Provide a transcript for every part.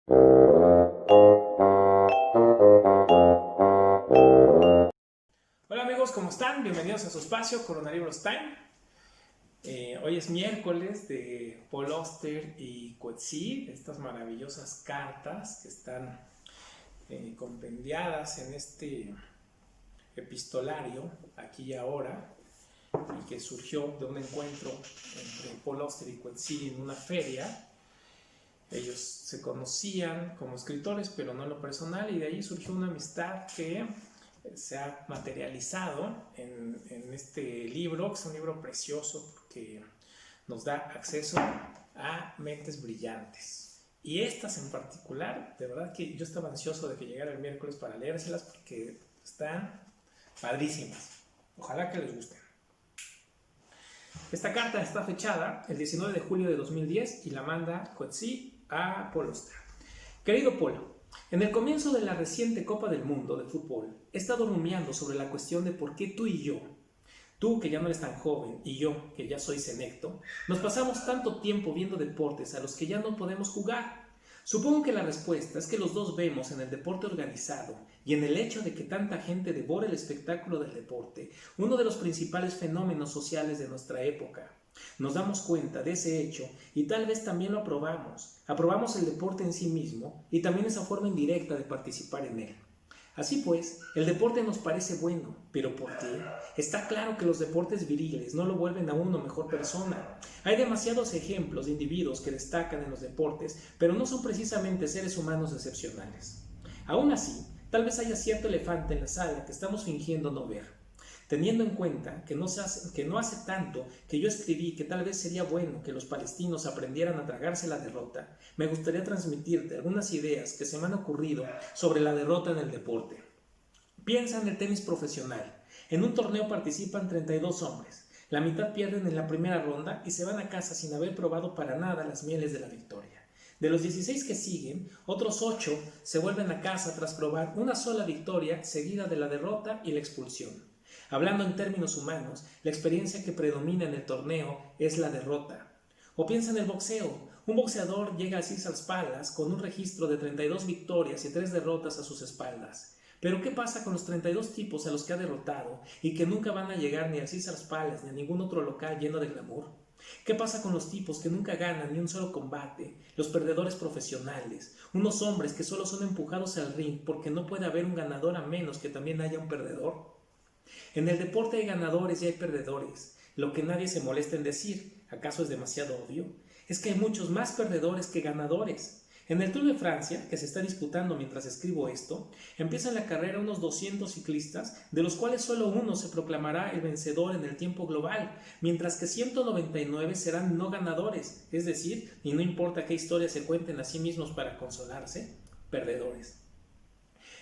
Hola amigos, ¿cómo están? Bienvenidos a su espacio Coronavirus Time. Hoy es miércoles de Paul Auster y Coetzee, estas maravillosas cartas que están compendiadas en este epistolario, aquí y ahora, y que surgió de un encuentro entre Paul Auster y Coetzee en una feria. Ellos se conocían como escritores, pero no en lo personal, y de ahí surgió una amistad que se ha materializado en este libro, que es un libro precioso porque nos da acceso a mentes brillantes. Y estas en particular, de verdad que yo estaba ansioso de que llegara el miércoles para leérselas porque están padrísimas. Ojalá que les gusten. Esta carta está fechada el 19 de julio de 2010 y la manda Coetzee a Paul Auster. Querido Paul, en el comienzo de la reciente Copa del Mundo de fútbol, he estado rumiando sobre la cuestión de por qué tú y yo, tú que ya no eres tan joven y yo que ya soy senecto, nos pasamos tanto tiempo viendo deportes a los que ya no podemos jugar. Supongo que la respuesta es que los dos vemos en el deporte organizado y en el hecho de que tanta gente devora el espectáculo del deporte uno de los principales fenómenos sociales de nuestra época. Nos damos cuenta de ese hecho y tal vez también lo aprobamos. Aprobamos el deporte en sí mismo y también esa forma indirecta de participar en él. Así pues, el deporte nos parece bueno, pero ¿por qué? Está claro que los deportes viriles no lo vuelven a uno mejor persona. Hay demasiados ejemplos de individuos que destacan en los deportes, pero no son precisamente seres humanos excepcionales. Aún así, tal vez haya cierto elefante en la sala que estamos fingiendo no ver. Teniendo en cuenta que no hace tanto que yo escribí que tal vez sería bueno que los palestinos aprendieran a tragarse la derrota, me gustaría transmitirte algunas ideas que se me han ocurrido sobre la derrota en el deporte. Piensa en el tenis profesional. En un torneo participan 32 hombres. La mitad pierden en la primera ronda y se van a casa sin haber probado para nada las mieles de la victoria. De los 16 que siguen, otros 8 se vuelven a casa tras probar una sola victoria seguida de la derrota y la expulsión. Hablando en términos humanos, la experiencia que predomina en el torneo es la derrota. O piensa en el boxeo. Un boxeador llega a Caesars Palace con un registro de 32 victorias y 3 derrotas a sus espaldas. Pero ¿qué pasa con los 32 tipos a los que ha derrotado y que nunca van a llegar ni a Caesars Palace ni a ningún otro local lleno de glamour? ¿Qué pasa con los tipos que nunca ganan ni un solo combate? Los perdedores profesionales, unos hombres que solo son empujados al ring porque no puede haber un ganador a menos que también haya un perdedor. En el deporte hay ganadores y hay perdedores. Lo que nadie se molesta en decir, ¿acaso es demasiado obvio? Es que hay muchos más perdedores que ganadores. En el Tour de Francia, que se está disputando mientras escribo esto, empiezan la carrera unos 200 ciclistas, de los cuales solo uno se proclamará el vencedor en el tiempo global, mientras que 199 serán no ganadores, es decir, y no importa qué historias se cuenten a sí mismos para consolarse, perdedores.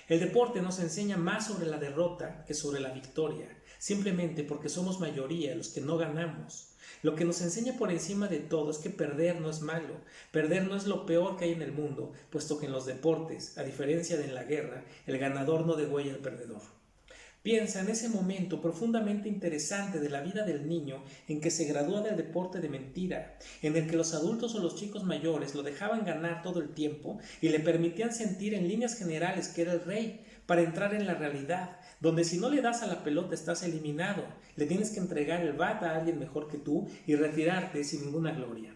El deporte nos enseña más sobre la derrota que sobre la victoria, simplemente porque somos mayoría los que no ganamos. Lo que nos enseña por encima de todo es que perder no es malo, perder no es lo peor que hay en el mundo, puesto que en los deportes, a diferencia de en la guerra, el ganador no degüella al perdedor. Piensa en ese momento profundamente interesante de la vida del niño en que se gradúa del deporte de mentira, en el que los adultos o los chicos mayores lo dejaban ganar todo el tiempo y le permitían sentir en líneas generales que era el rey, para entrar en la realidad, donde si no le das a la pelota estás eliminado, le tienes que entregar el bat a alguien mejor que tú y retirarte sin ninguna gloria.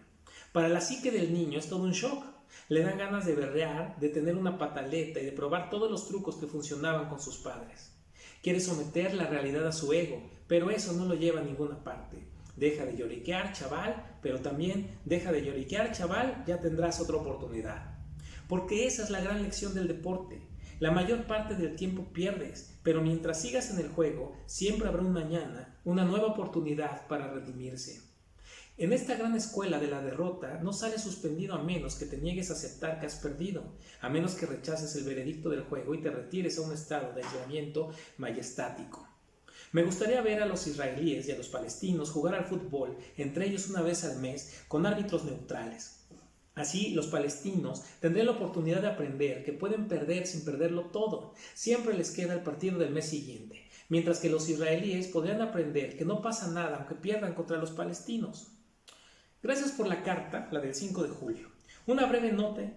Para la psique del niño es todo un shock. Le dan ganas de berrear, de tener una pataleta y de probar todos los trucos que funcionaban con sus padres. Quiere someter la realidad a su ego, pero eso no lo lleva a ninguna parte. Deja de lloriquear, chaval, pero también deja de lloriquear, chaval, ya tendrás otra oportunidad. Porque esa es la gran lección del deporte. La mayor parte del tiempo pierdes, pero mientras sigas en el juego, siempre habrá un mañana, una nueva oportunidad para redimirse. En esta gran escuela de la derrota no sales suspendido a menos que te niegues a aceptar que has perdido, a menos que rechaces el veredicto del juego y te retires a un estado de aislamiento majestático. Me gustaría ver a los israelíes y a los palestinos jugar al fútbol, entre ellos una vez al mes, con árbitros neutrales. Así, los palestinos tendrían la oportunidad de aprender que pueden perder sin perderlo todo. Siempre les queda el partido del mes siguiente, mientras que los israelíes podrían aprender que no pasa nada aunque pierdan contra los palestinos. Gracias por la carta, la del 5 de julio. Una breve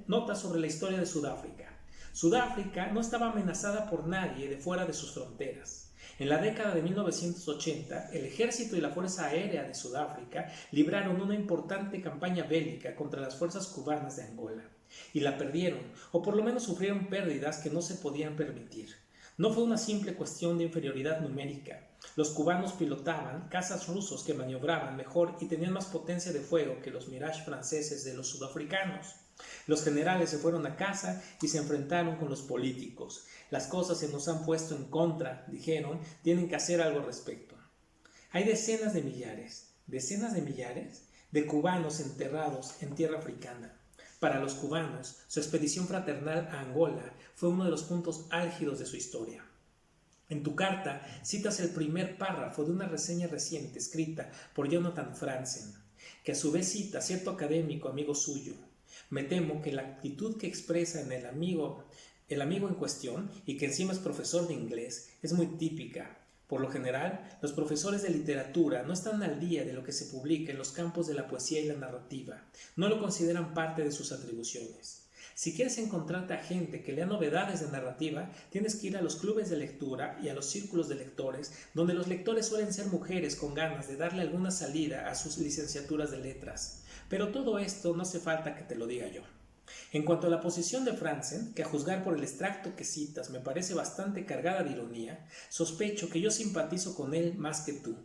nota sobre la historia de Sudáfrica. Sudáfrica no estaba amenazada por nadie de fuera de sus fronteras. En la década de 1980, el ejército y la Fuerza Aérea de Sudáfrica libraron una importante campaña bélica contra las fuerzas cubanas de Angola, y la perdieron, o por lo menos sufrieron pérdidas que no se podían permitir. No fue una simple cuestión de inferioridad numérica. Los cubanos pilotaban cazas rusos que maniobraban mejor y tenían más potencia de fuego que los Mirage franceses de los sudafricanos. Los generales se fueron a casa y se enfrentaron con los políticos. Las cosas se nos han puesto en contra, dijeron, tienen que hacer algo al respecto. Hay decenas de millares de cubanos enterrados en tierra africana. Para los cubanos, su expedición fraternal a Angola fue uno de los puntos álgidos de su historia. En tu carta citas el primer párrafo de una reseña reciente escrita por Jonathan Franzen, que a su vez cita a cierto académico amigo suyo. Me temo que la actitud que expresa en el amigo en cuestión, y que encima es profesor de inglés, es muy típica. Por lo general, los profesores de literatura no están al día de lo que se publica en los campos de la poesía y la narrativa. No lo consideran parte de sus atribuciones. Si quieres encontrarte a gente que lea novedades de narrativa, tienes que ir a los clubes de lectura y a los círculos de lectores, donde los lectores suelen ser mujeres con ganas de darle alguna salida a sus licenciaturas de letras. Pero todo esto no hace falta que te lo diga yo. En cuanto a la posición de Franzen, que a juzgar por el extracto que citas me parece bastante cargada de ironía, sospecho que yo simpatizo con él más que tú.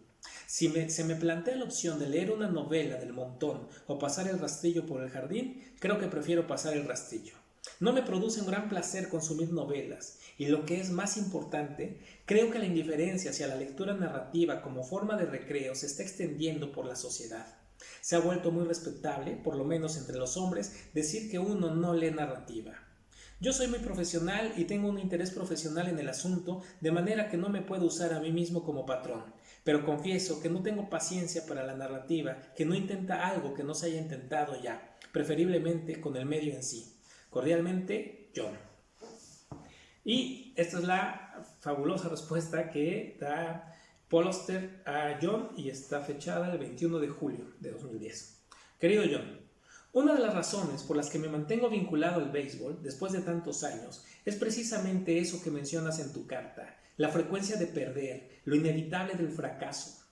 Si se me plantea la opción de leer una novela del montón o pasar el rastrillo por el jardín, creo que prefiero pasar el rastrillo. No me produce un gran placer consumir novelas, y lo que es más importante, creo que la indiferencia hacia la lectura narrativa como forma de recreo se está extendiendo por la sociedad. Se ha vuelto muy respetable, por lo menos entre los hombres, decir que uno no lee narrativa. Yo soy muy profesional y tengo un interés profesional en el asunto, de manera que no me puedo usar a mí mismo como patrón, pero confieso que no tengo paciencia para la narrativa que no intenta algo que no se haya intentado ya, preferiblemente con el medio en sí. Cordialmente, John. Y esta es la fabulosa respuesta que da Paul Auster a John y está fechada el 21 de julio de 2010. Querido John, una de las razones por las que me mantengo vinculado al béisbol después de tantos años es precisamente eso que mencionas en tu carta, la frecuencia de perder, lo inevitable del fracaso.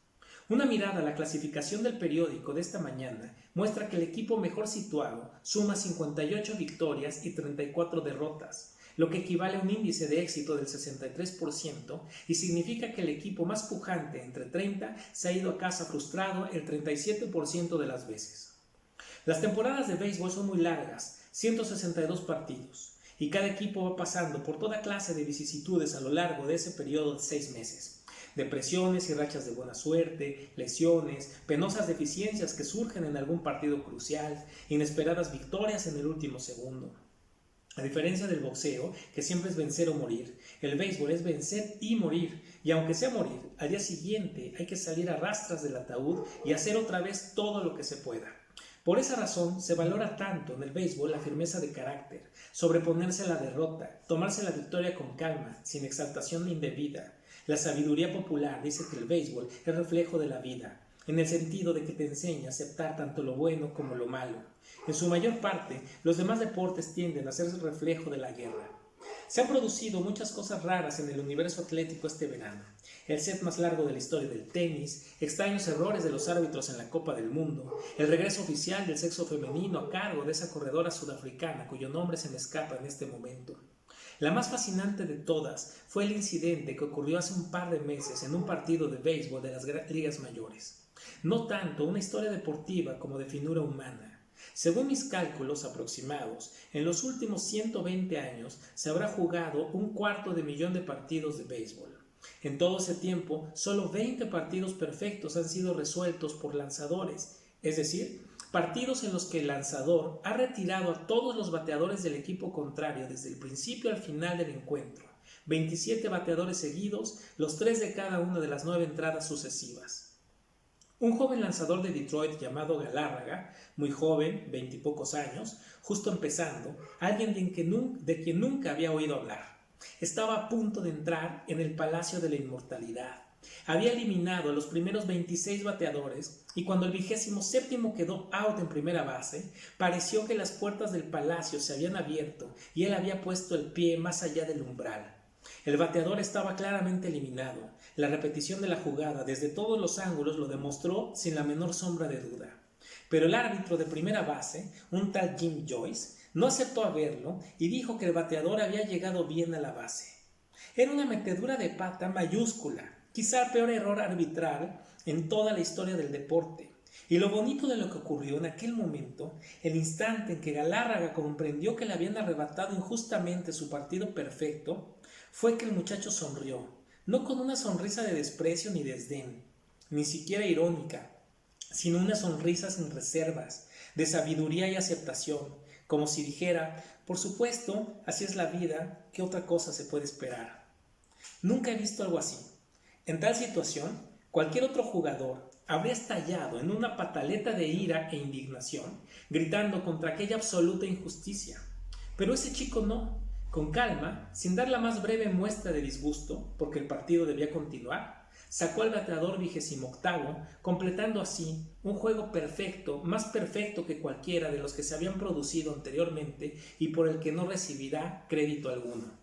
Una mirada a la clasificación del periódico de esta mañana muestra que el equipo mejor situado suma 58 victorias y 34 derrotas, lo que equivale a un índice de éxito del 63% y significa que el equipo más pujante entre 30 se ha ido a casa frustrado el 37% de las veces. Las temporadas de béisbol son muy largas, 162 partidos, y cada equipo va pasando por toda clase de vicisitudes a lo largo de ese periodo de 6 meses. Depresiones y rachas de buena suerte, lesiones, penosas deficiencias que surgen en algún partido crucial, inesperadas victorias en el último segundo. A diferencia del boxeo, que siempre es vencer o morir, el béisbol es vencer y morir, y aunque sea morir, al día siguiente hay que salir a rastras del ataúd y hacer otra vez todo lo que se pueda. Por esa razón se valora tanto en el béisbol la firmeza de carácter, sobreponerse a la derrota, tomarse la victoria con calma, sin exaltación indebida. La sabiduría popular dice que el béisbol es reflejo de la vida, en el sentido de que te enseña a aceptar tanto lo bueno como lo malo. En su mayor parte, los demás deportes tienden a ser el reflejo de la guerra. Se han producido muchas cosas raras en el universo atlético este verano. El set más largo de la historia del tenis, extraños errores de los árbitros en la Copa del Mundo, el regreso oficial del sexo femenino a cargo de esa corredora sudafricana cuyo nombre se me escapa en este momento. La más fascinante de todas fue el incidente que ocurrió hace un par de meses en un partido de béisbol de las ligas mayores. No tanto una historia deportiva como de finura humana. Según mis cálculos aproximados, en los últimos 120 años se habrá jugado 250,000 de partidos de béisbol. En todo ese tiempo, solo 20 partidos perfectos han sido resueltos por lanzadores, es decir, partidos en los que el lanzador ha retirado a todos los bateadores del equipo contrario desde el principio al final del encuentro. 27 bateadores seguidos, los 3 de cada una de las 9 entradas sucesivas. Un joven lanzador de Detroit llamado Galárraga, muy joven, 20 y pocos años, justo empezando, alguien de quien nunca había oído hablar. Estaba a punto de entrar en el Palacio de la Inmortalidad. Había eliminado a los primeros 26 bateadores y cuando el 27º quedó out en primera base, pareció que las puertas del palacio se habían abierto y él había puesto el pie más allá del umbral. El bateador estaba claramente eliminado. La repetición de la jugada desde todos los ángulos lo demostró sin la menor sombra de duda. Pero el árbitro de primera base, un tal Jim Joyce, no aceptó a verlo y dijo que el bateador había llegado bien a la base. Era una metedura de pata mayúscula, quizá el peor error arbitral en toda la historia del deporte. Y lo bonito de lo que ocurrió en aquel momento, el instante en que Galárraga comprendió que le habían arrebatado injustamente su partido perfecto, fue que el muchacho sonrió, no con una sonrisa de desprecio ni desdén, ni siquiera irónica, sino una sonrisa sin reservas, de sabiduría y aceptación, como si dijera, por supuesto, así es la vida, ¿qué otra cosa se puede esperar? Nunca he visto algo así. En tal situación, cualquier otro jugador habría estallado en una pataleta de ira e indignación, gritando contra aquella absoluta injusticia. Pero ese chico no. Con calma, sin dar la más breve muestra de disgusto, porque el partido debía continuar, sacó al bateador 28º, completando así un juego perfecto, más perfecto que cualquiera de los que se habían producido anteriormente y por el que no recibirá crédito alguno.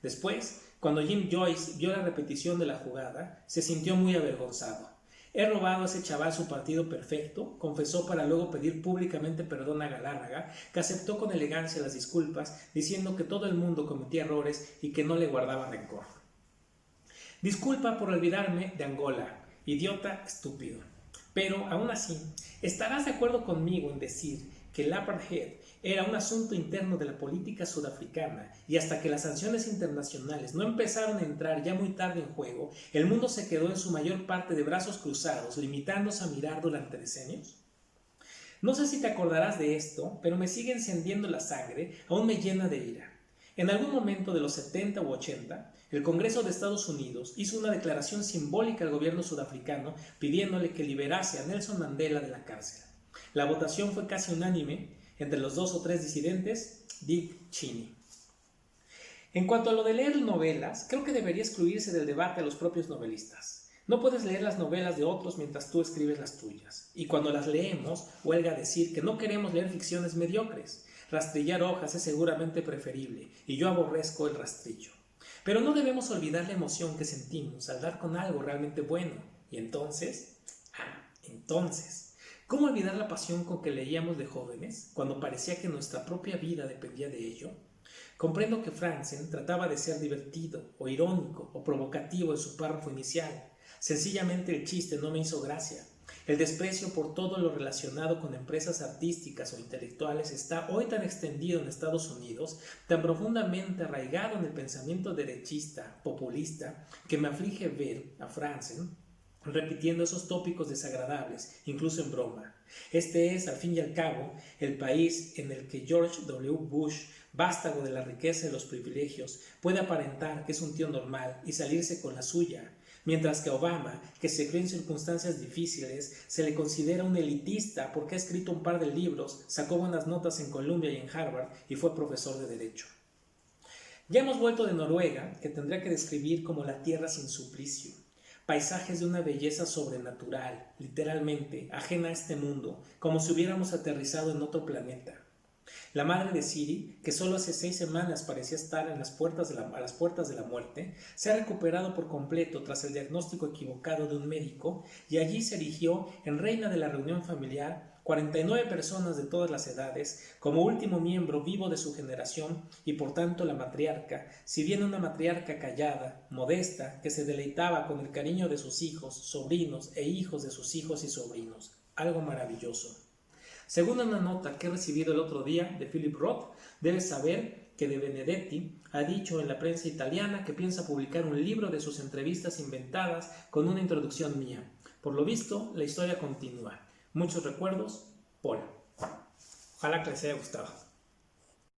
Después, cuando Jim Joyce vio la repetición de la jugada, se sintió muy avergonzado. He robado a ese chaval su partido perfecto, confesó para luego pedir públicamente perdón a Galárraga, que aceptó con elegancia las disculpas, diciendo que todo el mundo cometía errores y que no le guardaba rencor. Disculpa por olvidarme de Angola, idiota estúpido. Pero, aún así, estarás de acuerdo conmigo en decir que el apartheid era un asunto interno de la política sudafricana y hasta que las sanciones internacionales no empezaron a entrar ya muy tarde en juego, el mundo se quedó en su mayor parte de brazos cruzados, limitándose a mirar durante decenios. No sé si te acordarás de esto, pero me sigue encendiendo la sangre, aún me llena de ira. En algún momento de los 70 u 80, el Congreso de Estados Unidos hizo una declaración simbólica al gobierno sudafricano pidiéndole que liberase a Nelson Mandela de la cárcel. La votación fue casi unánime entre los 2 o 3 disidentes, Dick Cheney. En cuanto a lo de leer novelas, creo que debería excluirse del debate a los propios novelistas. No puedes leer las novelas de otros mientras tú escribes las tuyas. Y cuando las leemos, huelga decir que no queremos leer ficciones mediocres. Rastrillar hojas es seguramente preferible, y yo aborrezco el rastrillo. Pero no debemos olvidar la emoción que sentimos al dar con algo realmente bueno. Y entonces, ¿cómo olvidar la pasión con que leíamos de jóvenes, cuando parecía que nuestra propia vida dependía de ello? Comprendo que Franzen trataba de ser divertido, o irónico, o provocativo en su párrafo inicial. Sencillamente el chiste no me hizo gracia. El desprecio por todo lo relacionado con empresas artísticas o intelectuales está hoy tan extendido en Estados Unidos, tan profundamente arraigado en el pensamiento derechista, populista, que me aflige ver a Franzen repitiendo esos tópicos desagradables, incluso en broma. Este es, al fin y al cabo, el país en el que George W. Bush, vástago de la riqueza y los privilegios, puede aparentar que es un tío normal y salirse con la suya, mientras que Obama, que se crió en circunstancias difíciles, se le considera un elitista porque ha escrito un par de libros, sacó buenas notas en Columbia y en Harvard y fue profesor de Derecho. Ya hemos vuelto de Noruega, que tendría que describir como la tierra sin suplicio. Paisajes de una belleza sobrenatural, literalmente, ajena a este mundo, como si hubiéramos aterrizado en otro planeta. La madre de Siri, que solo hace 6 semanas parecía estar a las puertas de la muerte, se ha recuperado por completo tras el diagnóstico equivocado de un médico y allí se erigió en reina de la reunión familiar, 49 personas de todas las edades, como último miembro vivo de su generación y por tanto la matriarca, si bien una matriarca callada, modesta, que se deleitaba con el cariño de sus hijos, sobrinos e hijos de sus hijos y sobrinos. Algo maravilloso. Según una nota que he recibido el otro día de Philip Roth, debes saber que De Benedetti ha dicho en la prensa italiana que piensa publicar un libro de sus entrevistas inventadas con una introducción mía. Por lo visto, la historia continúa. Muchos recuerdos, Paul. Ojalá que les haya gustado.